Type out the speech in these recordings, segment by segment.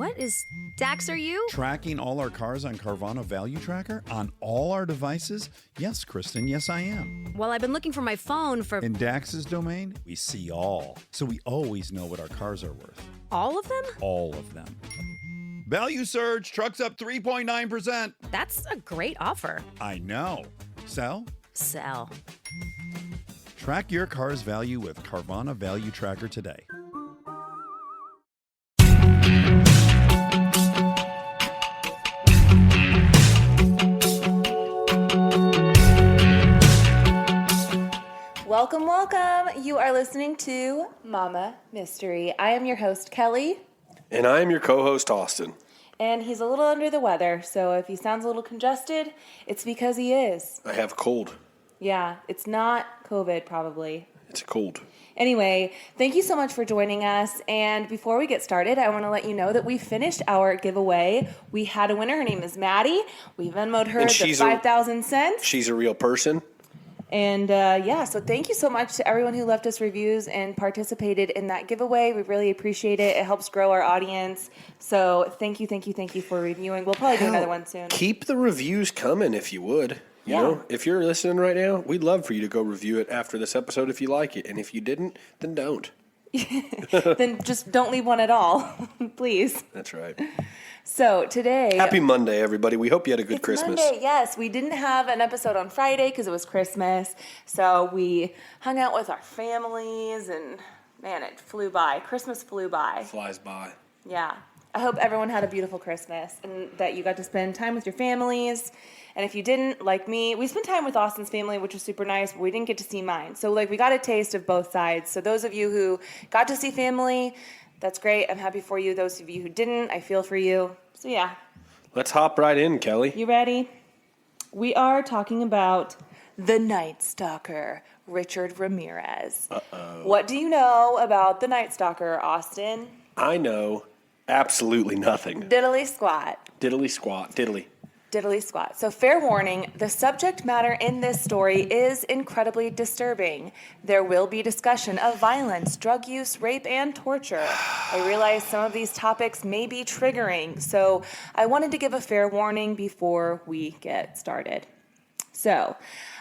What is Dax, are you? Tracking all our cars on Carvana Value Tracker on all our devices? Yes, Kristen, yes, I am. Well, I've been looking for my phone for... In Dax's domain, we see all. So we always know what our cars are worth. All of them? All of them. Value surge, trucks up 3.9%. That's a great offer. I know. Sell? Sell. Track your car's value with Carvana Value Tracker today. Welcome, welcome. You are listening to Mama Mystery. I am your host, Kelly. And I am your co-host, Austin. And he's a little under the weather, so if he sounds a little congested, it's because he is. I have a cold. Yeah, it's not COVID, probably. It's a cold. Anyway, thank you so much for joining us. And before we get started, I want to let you know that we finished our giveaway. We had a winner. Her name is Maddie. We Venmo'd her the 5,000 cents. She's a real person. And so thank you so much to everyone who left us reviews and participated in that giveaway. We really appreciate it. It helps grow our audience. So thank you for reviewing. We'll probably do another one soon. Keep the reviews coming if you would. You know, if you're listening right now, we'd love for you to go review it after this episode if you like it. And if you didn't, then don't. Then just don't leave one at all, please. That's right. So today... Happy Monday, everybody. We hope you had a good Christmas. Monday, yes. We didn't have an episode on Friday because it was Christmas. So we hung out with our families and, man, it flew by. Christmas flew by. Flies by. Yeah. I hope everyone had a beautiful Christmas and that you got to spend time with your families. And if you didn't, like me, we spent time with Austin's family, which was super nice, but we didn't get to see mine. So, we got a taste of both sides. So those of you who got to see family, that's great. I'm happy for you. Those of you who didn't, I feel for you. So, yeah. Let's hop right in, Kelly. You ready? We are talking about the Night Stalker, Richard Ramirez. Uh-oh. What do you know about the Night Stalker, Austin? I know absolutely nothing. Diddly squat. Diddly squat. Diddly. Diddly squat. So fair warning, the subject matter in this story is incredibly disturbing. There will be discussion of violence, drug use, rape, and torture. I realize some of these topics may be triggering, so I wanted to give a fair warning before we get started. So,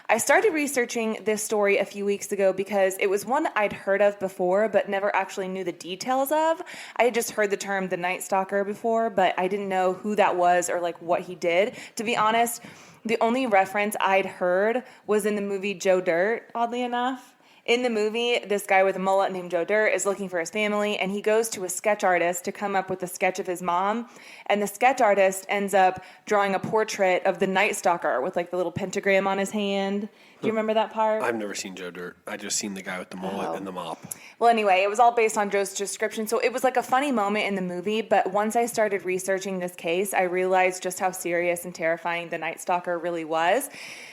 I started researching this story a few weeks ago because it was one I'd heard of before but never actually knew the details of. I had just heard the term the Night Stalker before, but I didn't know who that was or what he did. To be honest, the only reference I'd heard was in the movie Joe Dirt, oddly enough. In the movie, this guy with a mullet named Joe Dirt is looking for his family, and he goes to a sketch artist to come up with a sketch of his mom, and the sketch artist ends up drawing a portrait of the Night Stalker with the little pentagram on his hand. Do you remember that part? I've never seen Joe Dirt. I just seen the guy with the mullet and the mop. Well, anyway, it was all based on Joe's description, so it was a funny moment in the movie, but once I started researching this case, I realized just how serious and terrifying the Night Stalker really was.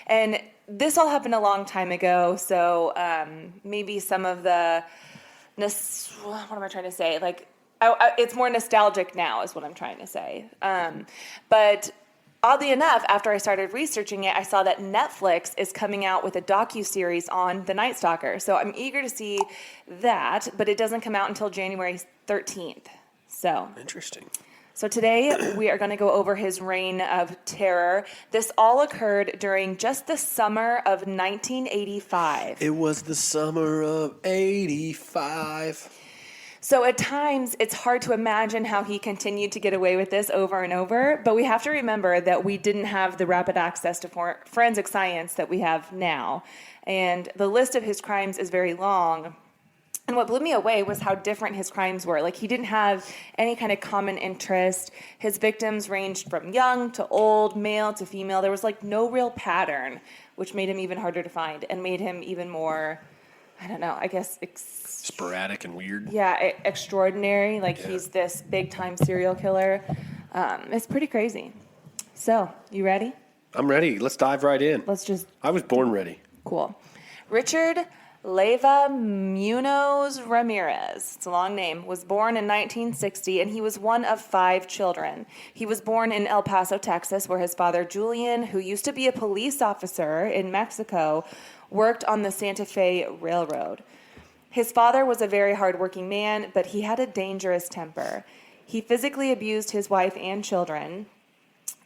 And this all happened a long time ago, so maybe some of the, what am I trying to say? It's more nostalgic now is what I'm trying to say. But oddly enough, after I started researching it, I saw that Netflix is coming out with a docuseries on the Night Stalker. So I'm eager to see that, but it doesn't come out until January 13th. So Interesting. So today we are going to go over his reign of terror. This all occurred during just the summer of 1985. It was the summer of 85. So at times, it's hard to imagine how he continued to get away with this over and over, but we have to remember that we didn't have the rapid access to forensic science that we have now. And the list of his crimes is very long. And what blew me away was how different his crimes were. He didn't have any kind of common interest. His victims ranged from young to old, male to female. There was no real pattern, which made him even harder to find and made him even more, I don't know, I guess... sporadic and weird. Yeah, extraordinary. He's this big-time serial killer. It's pretty crazy. So, you ready? I'm ready. Let's dive right in. I was born ready. Cool. Richard Leyva Munoz Ramirez, it's a long name, was born in 1960, and he was one of 5 children. He was born in El Paso, Texas, where his father, Julian, who used to be a police officer in Mexico, worked on the Santa Fe Railroad. His father was a very hardworking man, but he had a dangerous temper. He physically abused his wife and children.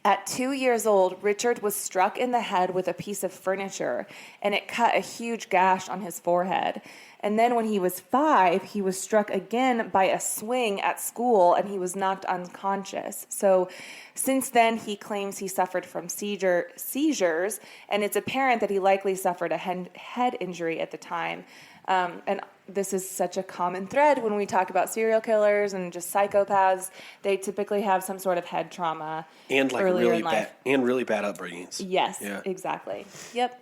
At 2 years old, Richard was struck in the head with a piece of furniture, and it cut a huge gash on his forehead. And then when he was 5, he was struck again by a swing at school, and he was knocked unconscious. So since then, he claims he suffered from seizures, and it's apparent that he likely suffered a head injury at the time. And this is such a common thread when we talk about serial killers and just psychopaths. They typically have some sort of head trauma and like earlier in life. really bad upbringings. Yes, yeah. Exactly. Yep.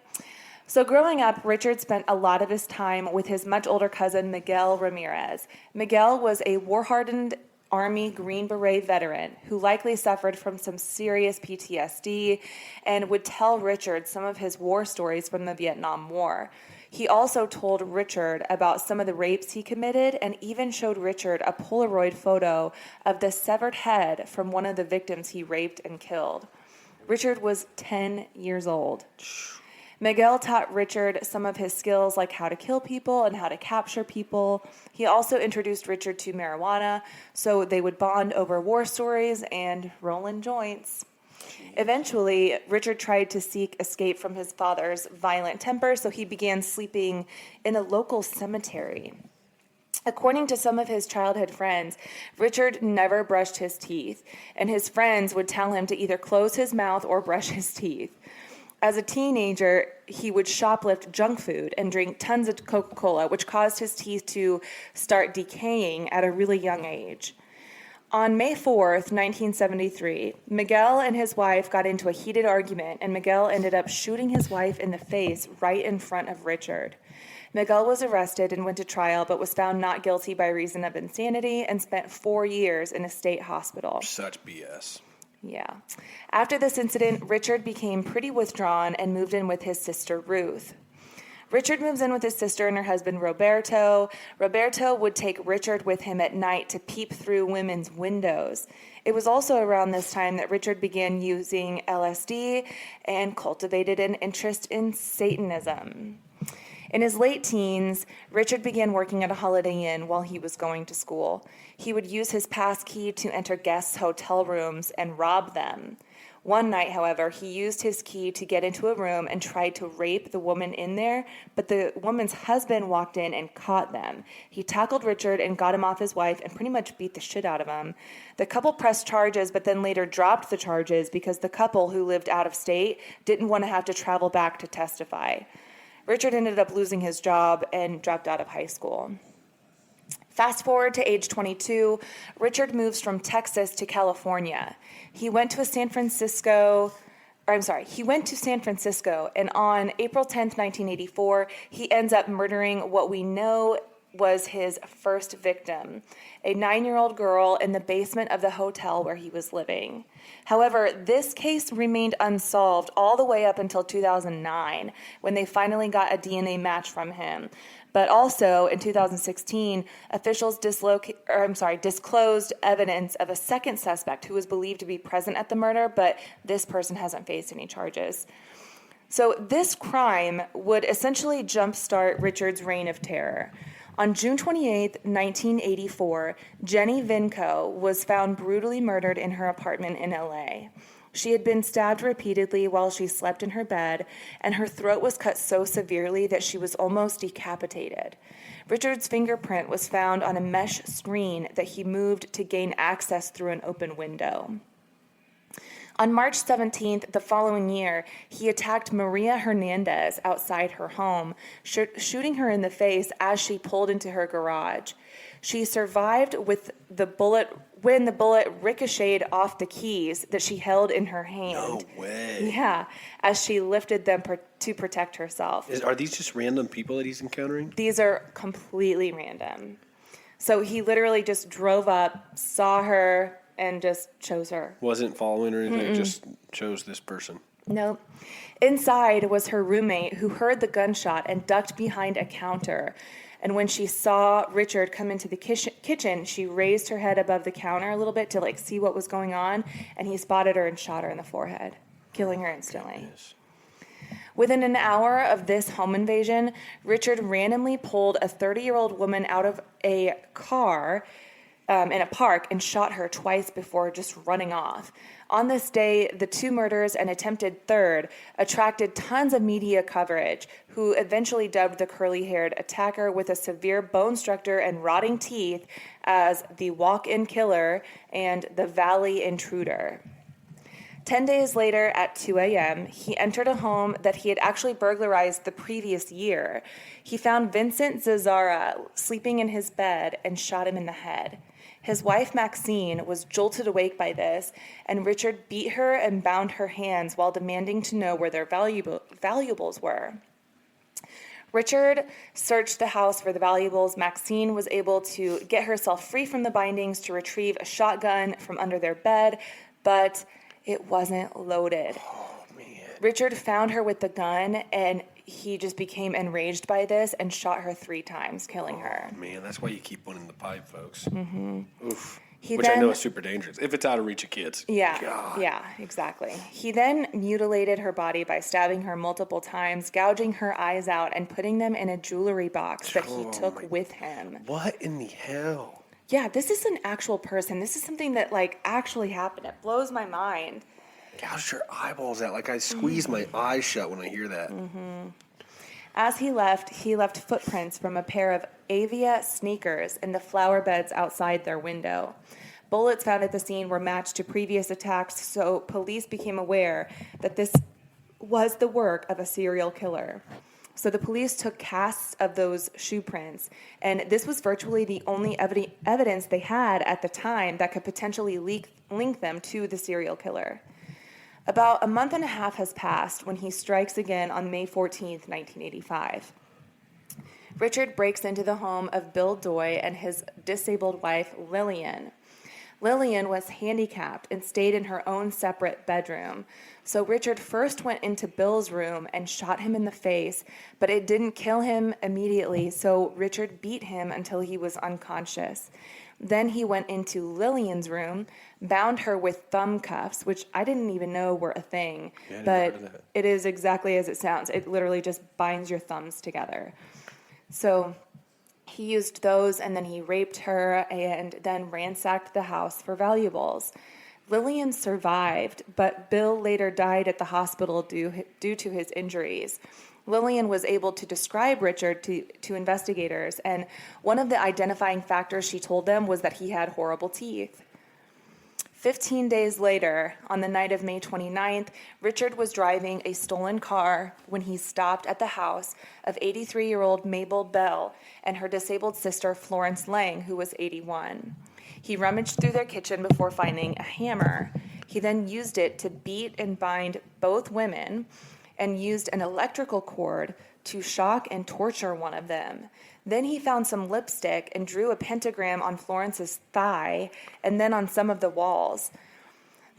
So growing up, Richard spent a lot of his time with his much older cousin, Miguel Ramirez. Miguel was a war-hardened Army Green Beret veteran who likely suffered from some serious PTSD and would tell Richard some of his war stories from the Vietnam War. He also told Richard about some of the rapes he committed and even showed Richard a Polaroid photo of the severed head from one of the victims he raped and killed. Richard was 10 years old. Miguel taught Richard some of his skills like how to kill people and how to capture people. He also introduced Richard to marijuana, so they would bond over war stories and rolling joints. Eventually, Richard tried to seek escape from his father's violent temper, so he began sleeping in a local cemetery. According to some of his childhood friends, Richard never brushed his teeth, and his friends would tell him to either close his mouth or brush his teeth. As a teenager, he would shoplift junk food and drink tons of Coca-Cola, which caused his teeth to start decaying at a really young age. On May 4th, 1973, Miguel and his wife got into a heated argument, and Miguel ended up shooting his wife in the face right in front of Richard. Miguel was arrested and went to trial, but was found not guilty by reason of insanity and spent 4 years in a state hospital. Such BS. Yeah. After this incident, Richard became pretty withdrawn and moved in with his sister, Ruth. Richard moves in with his sister and her husband, Roberto. Roberto would take Richard with him at night to peep through women's windows. It was also around this time that Richard began using LSD and cultivated an interest in Satanism. In his late teens, Richard began working at a Holiday Inn while he was going to school. He would use his pass key to enter guests' hotel rooms and rob them. One night, however, he used his key to get into a room and tried to rape the woman in there, but the woman's husband walked in and caught them. He tackled Richard and got him off his wife and pretty much beat the shit out of him. The couple pressed charges, but then later dropped the charges because the couple, who lived out of state, didn't want to have to travel back to testify. Richard ended up losing his job and dropped out of high school. Fast forward to age 22, Richard moves from Texas to California. He went to San Francisco, and on April 10th, 1984, he ends up murdering what we know was his first victim, a 9-year-old girl in the basement of the hotel where he was living. However, this case remained unsolved all the way up until 2009, when they finally got a DNA match from him. But also, in 2016, officials disclosed evidence of a second suspect who was believed to be present at the murder, but this person hasn't faced any charges. So this crime would essentially jumpstart Richard's reign of terror. On June 28, 1984, Jenny Vinco was found brutally murdered in her apartment in LA. She had been stabbed repeatedly while she slept in her bed, and her throat was cut so severely that she was almost decapitated. Richard's fingerprint was found on a mesh screen that he moved to gain access through an open window. On March 17th, the following year, he attacked Maria Hernandez outside her home, shooting her in the face as she pulled into her garage. She survived when the bullet ricocheted off the keys that she held in her hand. No way. Yeah, as she lifted them to protect herself. Are these just random people that he's encountering? These are completely random. So he literally just drove up, saw her, and just chose her. Wasn't following or anything, just chose this person. Nope. Inside was her roommate, who heard the gunshot and ducked behind a counter. And when she saw Richard come into the kitchen, she raised her head above the counter a little bit to see what was going on, and he spotted her and shot her in the forehead, killing her instantly. Goodness. Within an hour of this home invasion, Richard randomly pulled a 30-year-old woman out of a car in a park and shot her twice before just running off. On this day, the two murders and attempted third attracted tons of media coverage, who eventually dubbed the curly-haired attacker with a severe bone structure and rotting teeth as the walk-in killer and the Valley Intruder. 10 days later at 2 a.m., he entered a home that he had actually burglarized the previous year. He found Vincent Zazzara sleeping in his bed and shot him in the head. His wife, Maxine, was jolted awake by this, and Richard beat her and bound her hands while demanding to know where their valuables were. Richard searched the house for the valuables. Maxine was able to get herself free from the bindings to retrieve a shotgun from under their bed, but it wasn't loaded. Oh, man. Richard found her with the gun, and he just became enraged by this and shot her 3 times, killing her. Man, that's why you keep one in the pipe, folks. Mm-hmm. Oof. He Which I know then- is super dangerous if it's out of reach of kids. Yeah, God. yeah, exactly. He then mutilated her body by stabbing her multiple times, gouging her eyes out, and putting them in a jewelry box that he took with him. What in the hell? Yeah, this is an actual person. This is something that, actually happened. It blows my mind. Gouged your eyeballs out. Like, I squeeze my eyes shut when I hear that. As he left footprints from a pair of Avia sneakers in the flower beds outside their window. Bullets found at the scene were matched to previous attacks, so police became aware that this was the work of a serial killer. So the police took casts of those shoe prints, and this was virtually the only evidence they had at the time that could potentially link them to the serial killer. About a month and a half has passed when he strikes again on May 14th, 1985. Richard breaks into the home of Bill Doy and his disabled wife, Lillian. Lillian was handicapped and stayed in her own separate bedroom. So Richard first went into Bill's room and shot him in the face, but it didn't kill him immediately, so Richard beat him until he was unconscious. Then he went into Lillian's room, bound her with thumb cuffs, which I didn't even know were a thing, Yeah, I never but heard of that. it is exactly as it sounds. It literally just binds your thumbs together. So he used those, and then he raped her and then ransacked the house for valuables. Lillian survived, but Bill later died at the hospital due to his injuries. Lillian was able to describe Richard to investigators, and one of the identifying factors she told them was that he had horrible teeth. 15 days later, on the night of May 29th, Richard was driving a stolen car when he stopped at the house of 83-year-old Mabel Bell and her disabled sister Florence Lang, who was 81. He rummaged through their kitchen before finding a hammer. He then used it to beat and bind both women and used an electrical cord to shock and torture one of them. Then he found some lipstick and drew a pentagram on Florence's thigh and then on some of the walls.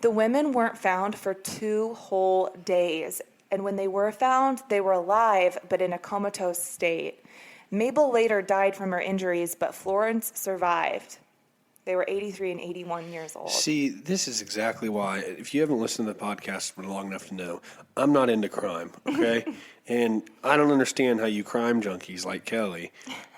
The women weren't found for 2 whole days, and when they were found, they were alive but in a comatose state. Mabel later died from her injuries, but Florence survived. They were 83 and 81 years old. See, this is exactly why, if you haven't listened to the podcast for long enough to know, I'm not into crime, okay? And I don't understand how you crime junkies like Kelly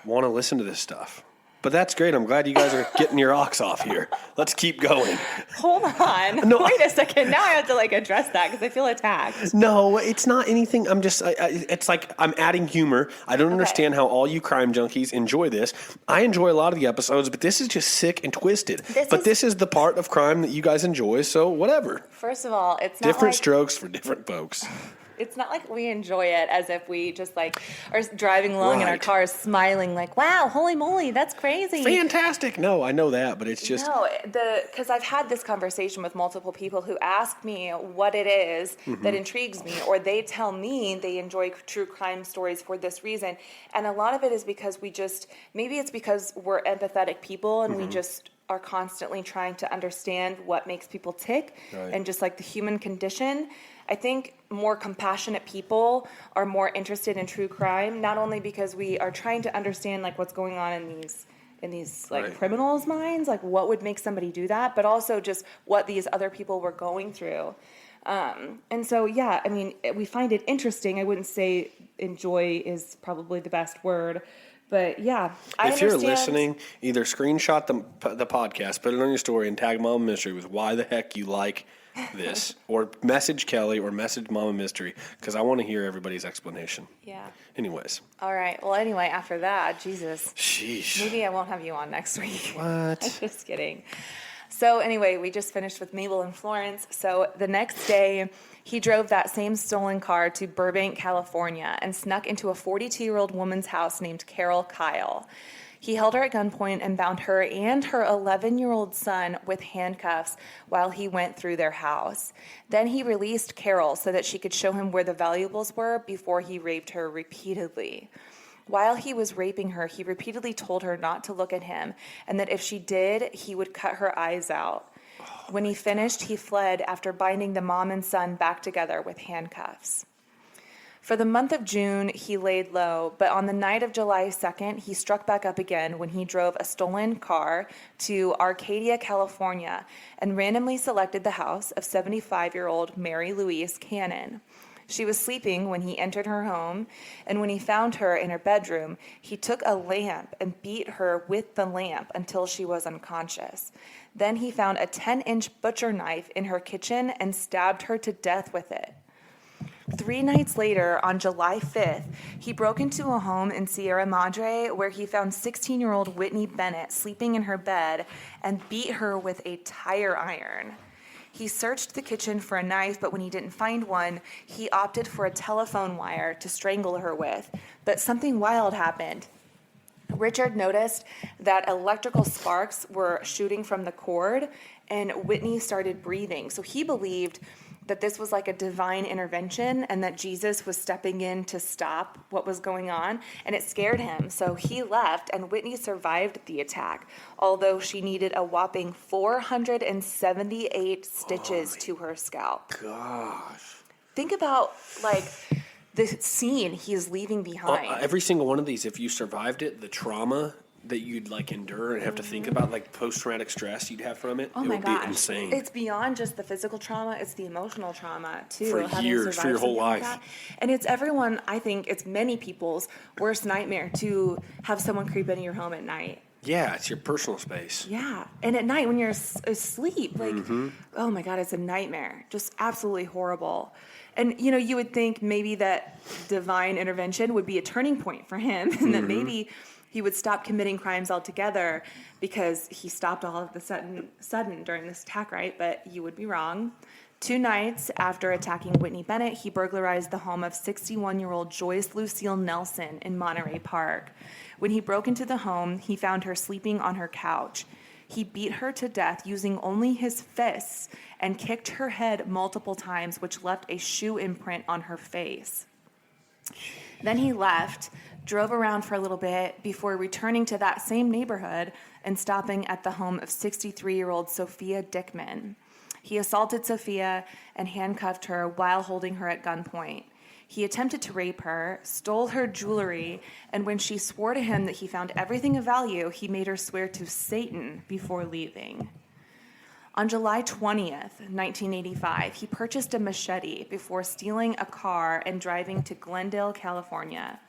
want to listen to this stuff. But that's great. I'm glad you guys are getting your ox off here. Let's keep going. Hold on. No, Wait a second. Now I have to address that because I feel attacked. No, it's not anything. I'm just, it's like I'm adding humor. I don't understand how all you crime junkies enjoy this. I enjoy a lot of the episodes, but this is just sick and twisted. This is the part of crime that you guys enjoy, so whatever. First of all, it's not Different strokes for different folks. It's not like we enjoy it as if we just are driving along in our Right. cars smiling wow, holy moly, that's crazy. Fantastic. No, I know that, but it's just. No, because I've had this conversation with multiple people who ask me what it is that intrigues me, or they tell me they enjoy true crime stories for this reason. And a lot of it is because maybe it's because we're empathetic people and we just are constantly trying to understand what makes people tick and just the human condition. I think more compassionate people are more interested in true crime, not only because we are trying to understand what's going on in these criminals' minds, what would make somebody do that, but also just what these other people were going through. And so, yeah, I mean, we find it interesting. I wouldn't say enjoy is probably the best word, But yeah, if you're listening, either screenshot the podcast, put it on your story, and tag Mama Mystery with why the heck you like this, or message Kelly or message Mama Mystery, because I want to hear everybody's explanation. Yeah. Anyways. All right. Well, anyway, after that, Jesus. Sheesh. Maybe I won't have you on next week. What? Just kidding. So anyway, we just finished with Mabel and Florence. So the next day, he drove that same stolen car to Burbank, California, and snuck into a 42-year-old woman's house named Carol Kyle. He held her at gunpoint and bound her and her 11-year-old son with handcuffs while he went through their house. Then he released Carol so that she could show him where the valuables were before he raped her repeatedly. While he was raping her, he repeatedly told her not to look at him and that if she did, he would cut her eyes out. When he finished, he fled after binding the mom and son back together with handcuffs. For the month of June, he laid low, but on the night of July 2nd, he struck back up again when he drove a stolen car to Arcadia, California, and randomly selected the house of 75-year-old Mary Louise Cannon. She was sleeping when he entered her home, and when he found her in her bedroom, he took a lamp and beat her with the lamp until she was unconscious. Then he found a 10-inch butcher knife in her kitchen and stabbed her to death with it. 3 nights later, on July 5th, he broke into a home in Sierra Madre where he found 16-year-old Whitney Bennett sleeping in her bed and beat her with a tire iron. He searched the kitchen for a knife, but when he didn't find one, he opted for a telephone wire to strangle her with. But something wild happened. Richard noticed that electrical sparks were shooting from the cord, and Whitney started breathing. So he believed that this was like a divine intervention and that Jesus was stepping in to stop what was going on, and it scared him. So he left, and Whitney survived the attack, although she needed a whopping 478 stitches to her scalp. Gosh. Think about, like, the scene he's leaving behind. Every single one of these, if you survived it, the trauma that you'd like endure and have to think about, like post-traumatic stress you'd have from it, Oh it my would gosh. be insane. It's beyond just the physical trauma, it's the emotional trauma too. For having years, survived for your whole something like life. that. And it's everyone, I think it's many people's worst nightmare to have someone creep into your home at night. Yeah, it's your personal space. Yeah. And at night when you're asleep, like, oh my God, it's a nightmare. Just absolutely horrible. And, you know, you would think maybe that divine intervention would be a turning point for him and that maybe he would stop committing crimes altogether because he stopped all of the sudden during this attack, right? But you would be wrong. 2 nights after attacking Whitney Bennett, he burglarized the home of 61-year-old Joyce Lucille Nelson in Monterey Park. When he broke into the home, he found her sleeping on her couch. He beat her to death using only his fists and kicked her head multiple times, which left a shoe imprint on her face. Then he left, drove around for a little bit before returning to that same neighborhood and stopping at the home of 63-year-old Sophia Dickman. He assaulted Sophia and handcuffed her while holding her at gunpoint. He attempted to rape her, stole her jewelry, and when she swore to him that he found everything of value, he made her swear to Satan before leaving. On July 20th, 1985, he purchased a machete before stealing a car and driving to Glendale, California.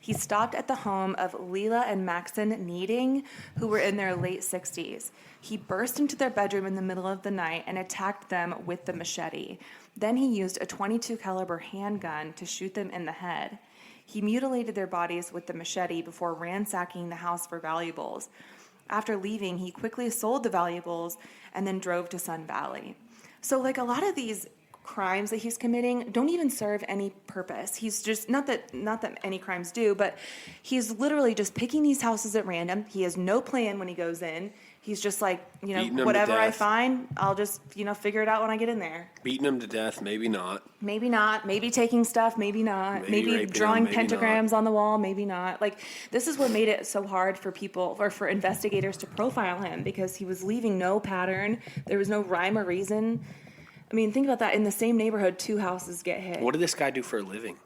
He stopped at the home of Leela and Maxon Needing, who were in their late 60s. He burst into their bedroom in the middle of the night and attacked them with the machete. Then he used a .22 caliber handgun to shoot them in the head. He mutilated their bodies with the machete before ransacking the house for valuables. After leaving, he quickly sold the valuables and then drove to Sun Valley. So, like, a lot of these crimes that he's committing don't even serve any purpose. He's just, not that any crimes do, but he's literally just picking these houses at random. He has no plan when he goes in. He's just like, you know, whatever I find, I'll just, you know, figure it out when I get in there. Beating them to death, maybe not. Maybe not. Maybe taking stuff, maybe not. Maybe drawing pentagrams on the wall, maybe not. Like, this is what made it so hard for people, or for investigators to profile him, because he was leaving no pattern. There was no rhyme or reason. I mean, think about that. In the same neighborhood, 2 houses get hit. What did this guy do for a living?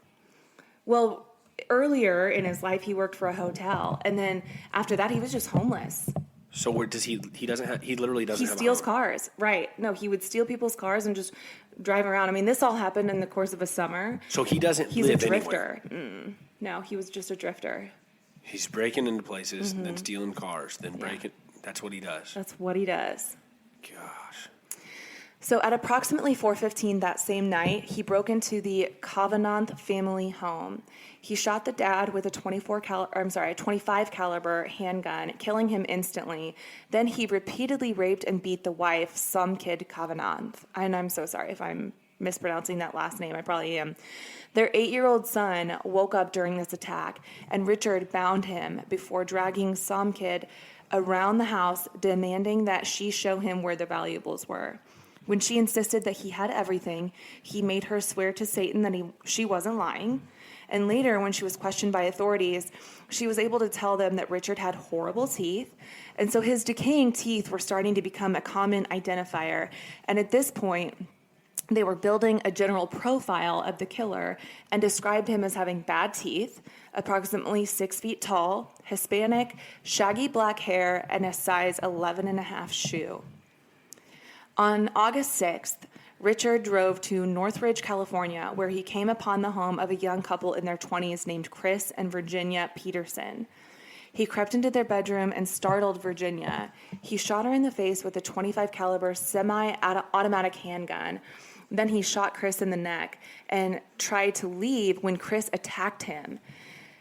Well, earlier in his life, he worked for a hotel. And then after that, he was just homeless. So where does he literally doesn't have a home. He steals cars. Right. No, he would steal people's cars and just drive around. I mean, this all happened in the course of a summer. So he doesn't He's live a drifter. anywhere. No, he was just a drifter. He's breaking into places, then stealing cars, then breaking. That's what he does. That's what he does. Gosh. So at approximately 4:15 that same night, he broke into the Covenant family home. He shot the dad with a 25 caliber handgun, killing him instantly. Then he repeatedly raped and beat the wife, some kid Covenant. And I'm so sorry if I'm mispronouncing that last name. I probably am. Their 8-year-old son woke up during this attack, and Richard bound him before dragging some kid around the house, demanding that she show him where the valuables were. When she insisted that he had everything, he made her swear to Satan that she wasn't lying. And later, when she was questioned by authorities, she was able to tell them that Richard had horrible teeth. And so his decaying teeth were starting to become a common identifier. And at this point, they were building a general profile of the killer and described him as having bad teeth, approximately 6 feet tall, Hispanic, shaggy black hair, and a size 11.5 shoe. On August 6th, Richard drove to Northridge, California, where he came upon the home of a young couple in their 20s named Chris and Virginia Peterson. He crept into their bedroom and startled Virginia. He shot her in the face with a 25 caliber semi-automatic handgun. Then he shot Chris in the neck and tried to leave when Chris attacked him.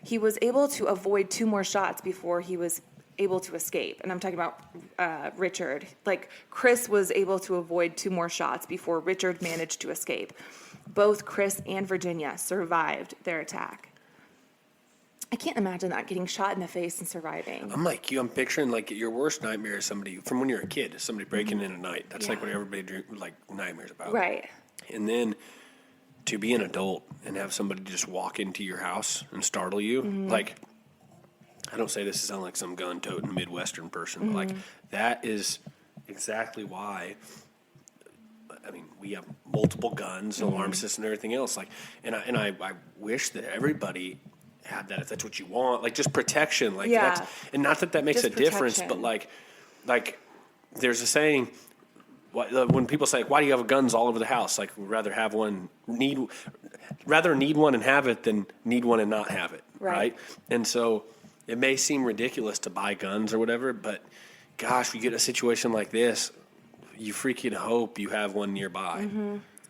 He was able to avoid 2 more shots before he was able to escape. And I'm talking about Richard. Like, Chris was able to avoid 2 more shots before Richard managed to escape. Both Chris and Virginia survived their attack. I can't imagine that, getting shot in the face and surviving. I'm like you. I'm picturing like your worst nightmare is somebody from when you're a kid. Is somebody breaking in at night. That's like what everybody like nightmares about. Right. And then to be an adult and have somebody just walk into your house and startle you, like, I don't say this to sound like some gun-toting Midwestern person, but like that is exactly why. I mean, we have multiple guns, alarm system, and everything else. Like, and I wish that everybody had that if that's what you want, like just protection, like that's, and not that makes just a difference, but like there's a saying. When people say, "Why do you have guns all over the house?" Like, we'd rather have one, need one and have it than need one and not have it, right? And so it may seem ridiculous to buy guns or whatever, but gosh, we get a situation like this, you freaking hope you have one nearby.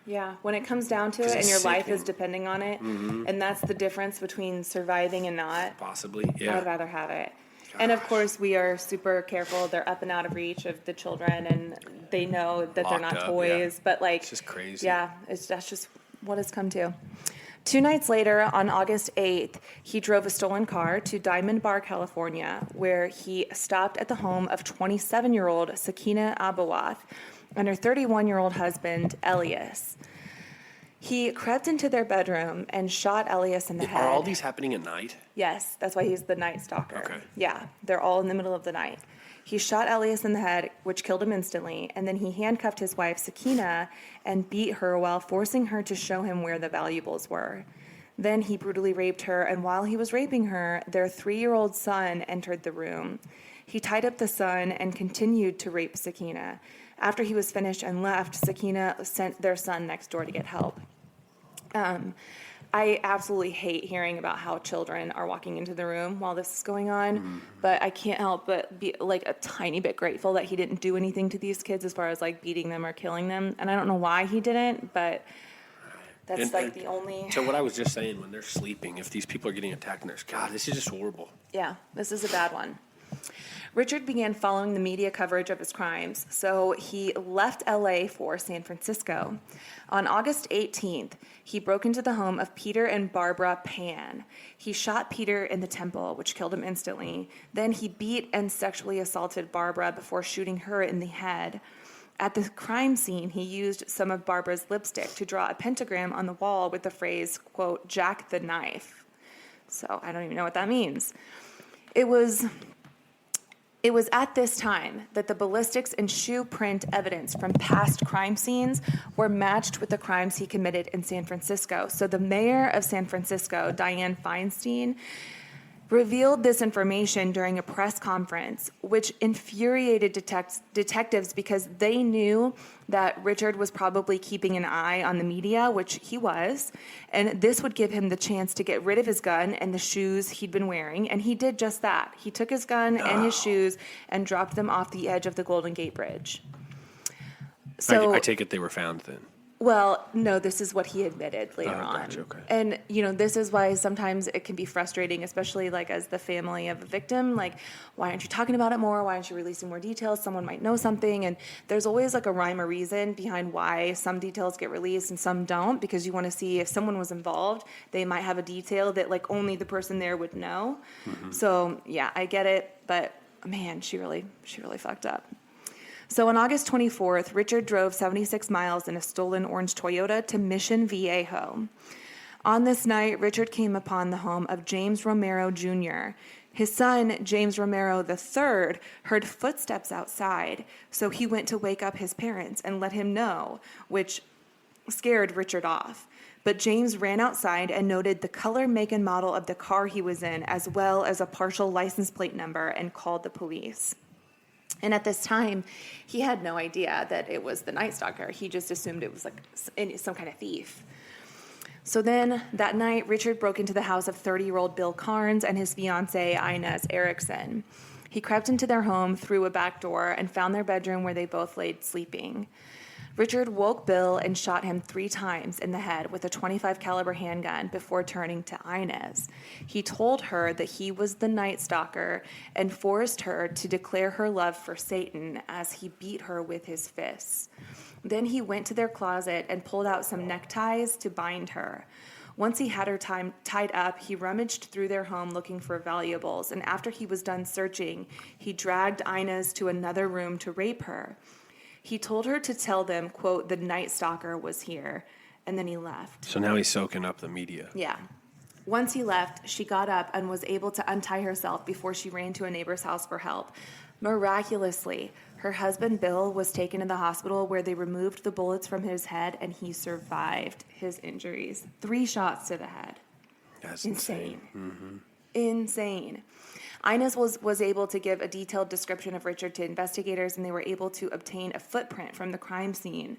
Yeah, when it comes down to it and your life is depending on it, and that's the difference between surviving and not. Possibly, yeah. I'd rather have it. And of course, we are super careful. They're up and out of reach of the children, and they know that they're not toys. Yeah. But like, it's just crazy. Yeah, that's just what it's come to. 2 nights later, on August 8th, he drove a stolen car to Diamond Bar, California, where he stopped at the home of 27-year-old Sakina Abawath and her 31-year-old husband, Elias. He crept into their bedroom and shot Elias in the head. Are all these happening at night? Yes, that's why he's the Night Stalker. Okay. Yeah, they're all in the middle of the night. He shot Elias in the head, which killed him instantly, and then he handcuffed his wife, Sakina, and beat her while forcing her to show him where the valuables were. Then he brutally raped her, and while he was raping her, their 3-year-old son entered the room. He tied up the son and continued to rape Sakina. After he was finished and left, Sakina sent their son next door to get help. I absolutely hate hearing about how children are walking into the room while this is going on, but I can't help but be like a tiny bit grateful that he didn't do anything to these kids as far as like beating them or killing them. And I don't know why he didn't, but that's the only. So what I was just saying, when they're sleeping, if these people are getting attacked and God, this is just horrible. Yeah, this is a bad one. Richard began following the media coverage of his crimes, so he left LA for San Francisco. On August 18th, he broke into the home of Peter and Barbara Pan. He shot Peter in the temple, which killed him instantly. Then he beat and sexually assaulted Barbara before shooting her in the head. At the crime scene, he used some of Barbara's lipstick to draw a pentagram on the wall with the phrase, quote, "Jack the Knife." So I don't even know what that means. It was at this time that the ballistics and shoe print evidence from past crime scenes were matched with the crimes he committed in San Francisco. So the mayor of San Francisco, Dianne Feinstein, revealed this information during a press conference, which infuriated detectives because they knew that Richard was probably keeping an eye on the media, which he was, and this would give him the chance to get rid of his gun and the shoes he'd been wearing, and he did just that. He took his gun and his shoes and dropped them off the edge of the Golden Gate Bridge. So I take it they were found then. Well, no, this is what he admitted later on. Gotcha, okay. And, this is why sometimes it can be frustrating, especially like as the family of a victim, like, why aren't you talking about it more? Why aren't you releasing more details? Someone might know something. And there's always like a rhyme or reason behind why some details get released and some don't, because you want to see if someone was involved, they might have a detail that like only the person there would know. Mm-hmm. So yeah, I get it. But man, she really fucked up. So on August 24th, Richard drove 76 miles in a stolen orange Toyota to Mission Viejo. On this night, Richard came upon the home of James Romero Jr. His son, James Romero III, heard footsteps outside, so he went to wake up his parents and let him know, which scared Richard off. But James ran outside and noted the color, make, and model of the car he was in, as well as a partial license plate number, and called the police. And at this time, he had no idea that it was the Night Stalker. He just assumed it was like some kind of thief. So then that night, Richard broke into the house of 30-year-old Bill Carnes and his fiancée, Inez Erickson. He crept into their home through a back door and found their bedroom where they both laid sleeping. Richard woke Bill and shot him 3 times in the head with a .25 caliber handgun before turning to Inez. He told her that he was the Night Stalker and forced her to declare her love for Satan as he beat her with his fists. Then he went to their closet and pulled out some neckties to bind her. Once he had her tied up, he rummaged through their home looking for valuables, and after he was done searching, he dragged Inez to another room to rape her. He told her to tell them, quote, the Night Stalker was here, and then he left. So now he's soaking up the media. Yeah. Once he left, she got up and was able to untie herself before she ran to a neighbor's house for help. Miraculously, her husband Bill was taken to the hospital where they removed the bullets from his head, and he survived his injuries. 3 shots to the head. That's insane. Mm-hmm. Insane. Inez was able to give a detailed description of Richard to investigators, and they were able to obtain a footprint from the crime scene.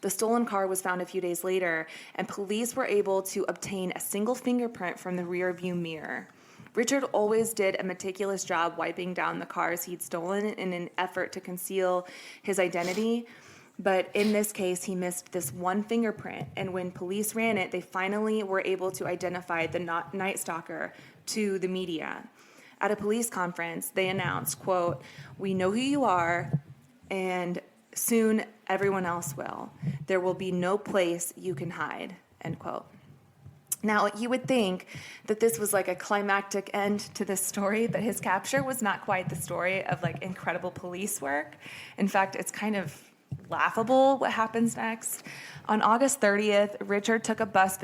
The stolen car was found a few days later, and police were able to obtain a single fingerprint from the rear view mirror. Richard always did a meticulous job wiping down the cars he'd stolen in an effort to conceal his identity. But in this case, he missed this one fingerprint, and when police ran it, they finally were able to identify the Night Stalker to the media. At a police conference, they announced, quote, we know who you are, and soon everyone else will. There will be no place you can hide, end quote. Now, you would think that this was like a climactic end to this story, but his capture was not quite the story of like incredible police work. In fact, it's kind of laughable what happens next. On August 30th, Richard took a bus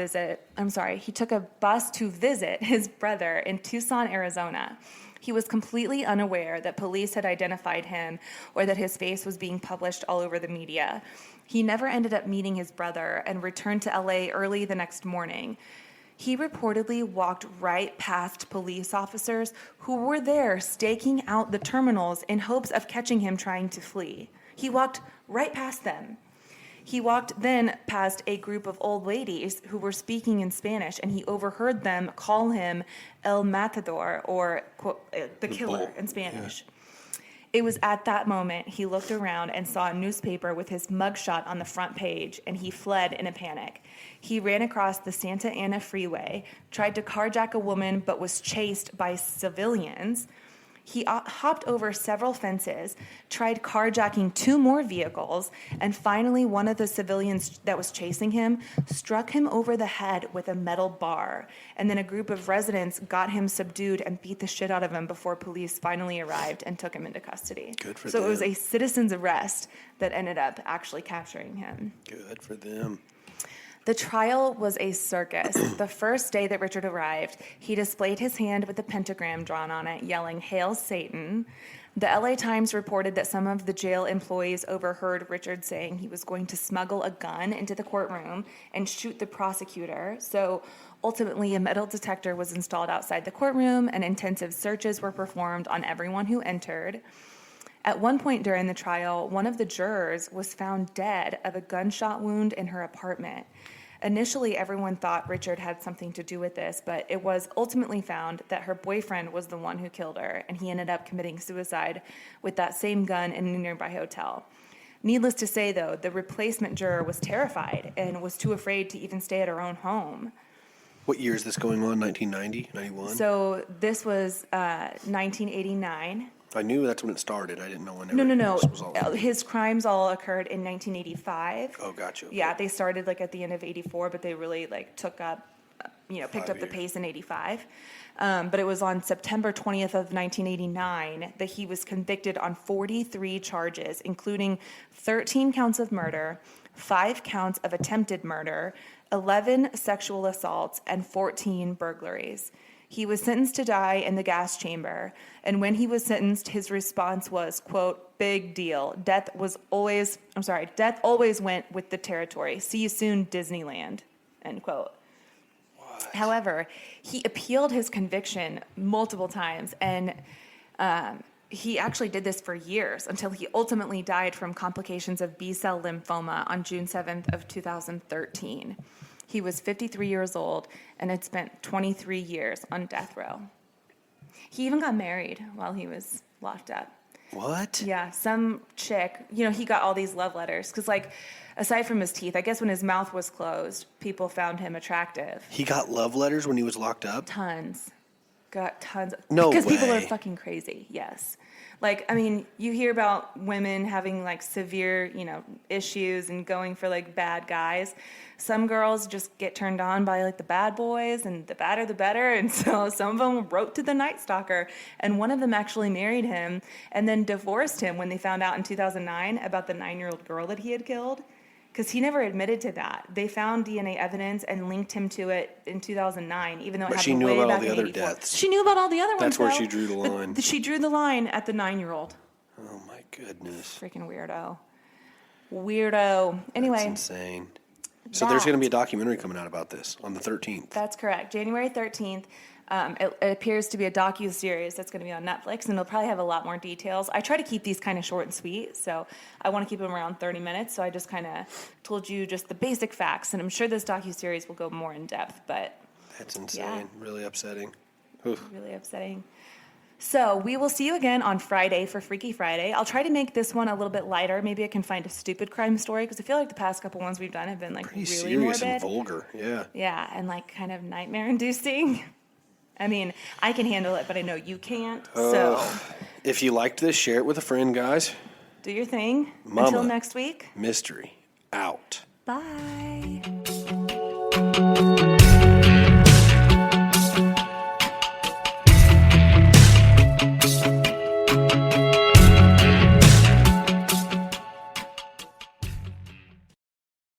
to visit his brother in Tucson, Arizona. He was completely unaware that police had identified him or that his face was being published all over the media. He never ended up meeting his brother and returned to LA early the next morning. He reportedly walked right past police officers who were there staking out the terminals in hopes of catching him trying to flee. He walked right past them. He walked then past a group of old ladies who were speaking in Spanish, and he overheard them call him El Matador, or quote, the killer in Spanish. Yeah. It was at that moment he looked around and saw a newspaper with his mugshot on the front page, and he fled in a panic. He ran across the Santa Ana freeway, tried to carjack a woman, but was chased by civilians. He hopped over several fences, tried carjacking 2 more vehicles, and finally one of the civilians that was chasing him struck him over the head with a metal bar. And then a group of residents got him subdued and beat the shit out of him before police finally arrived and took him into custody. Good for them. So it was a citizen's arrest that ended up actually capturing him. Good for them. The trial was a circus. The first day that Richard arrived, he displayed his hand with a pentagram drawn on it, yelling, "Hail Satan." The LA Times reported that some of the jail employees overheard Richard saying he was going to smuggle a gun into the courtroom and shoot the prosecutor. So ultimately, a metal detector was installed outside the courtroom, and intensive searches were performed on everyone who entered. At one point during the trial, one of the jurors was found dead of a gunshot wound in her apartment. Initially, everyone thought Richard had something to do with this, but it was ultimately found that her boyfriend was the one who killed her, and he ended up committing suicide with that same gun in a nearby hotel. Needless to say, though, the replacement juror was terrified and was too afraid to even stay at her own home. What year is this going on? 1990, 91? So this was 1989. I knew that's when it started. I didn't know when. No. This was all. His crimes all occurred in 1985. Oh, gotcha. Yeah, they started like at the end of 84, but they really like took up, picked up the pace in 85. But it was on September 20th of 1989 that he was convicted on 43 charges, including 13 counts of murder, 5 counts of attempted murder, 11 sexual assaults, and 14 burglaries. He was sentenced to die in the gas chamber, and when he was sentenced, his response was, quote, "Big deal. Death always went with the territory. See you soon, Disneyland," end quote. What? However, he appealed his conviction multiple times, and he actually did this for years until he ultimately died from complications of B-cell lymphoma on June 7th of 2013. He was 53 years old and had spent 23 years on death row. He even got married while he was locked up. What? Yeah, some chick, he got all these love letters. Because, aside from his teeth, I guess when his mouth was closed, people found him attractive. He got love letters when he was locked up? Tons. Got tons. No way. Because people are fucking crazy, yes. You hear about women having, severe, issues and going for, bad guys. Some girls just get turned on by, the bad boys, and the badder the better. And so some of them wrote to the Night Stalker, and one of them actually married him and then divorced him when they found out in 2009 about the 9-year-old girl that he had killed. Because he never admitted to that. They found DNA evidence and linked him to it in 2009, even though it happened way back in 84. But she knew about all the other deaths. She knew about all the other ones, That's where she drew the line. But she drew the line at the 9-year-old. Oh, my goodness. Freaking weirdo. Anyway. That's insane. So there's going to be a documentary coming out about this on the 13th. That's correct. January 13th. It appears to be a docu-series that's going to be on Netflix, and it'll probably have a lot more details. I try to keep these kind of short and sweet, so I want to keep them around 30 minutes, so I just kind of told you just the basic facts, and I'm sure this docu-series will go more in depth, but... That's insane. Yeah. Really upsetting. Oof. Really upsetting. So we will see you again on Friday for Freaky Friday. I'll try to make this one a little bit lighter. Maybe I can find a stupid crime story, because I feel like the past couple ones we've done have been Pretty really serious morbid. and vulgar, yeah. Yeah, and kind of nightmare-inducing. I mean, I can handle it, but I know you can't, so... If you liked this, share it with a friend, guys. Do your thing. Mama. Until next week. Mystery out. Bye.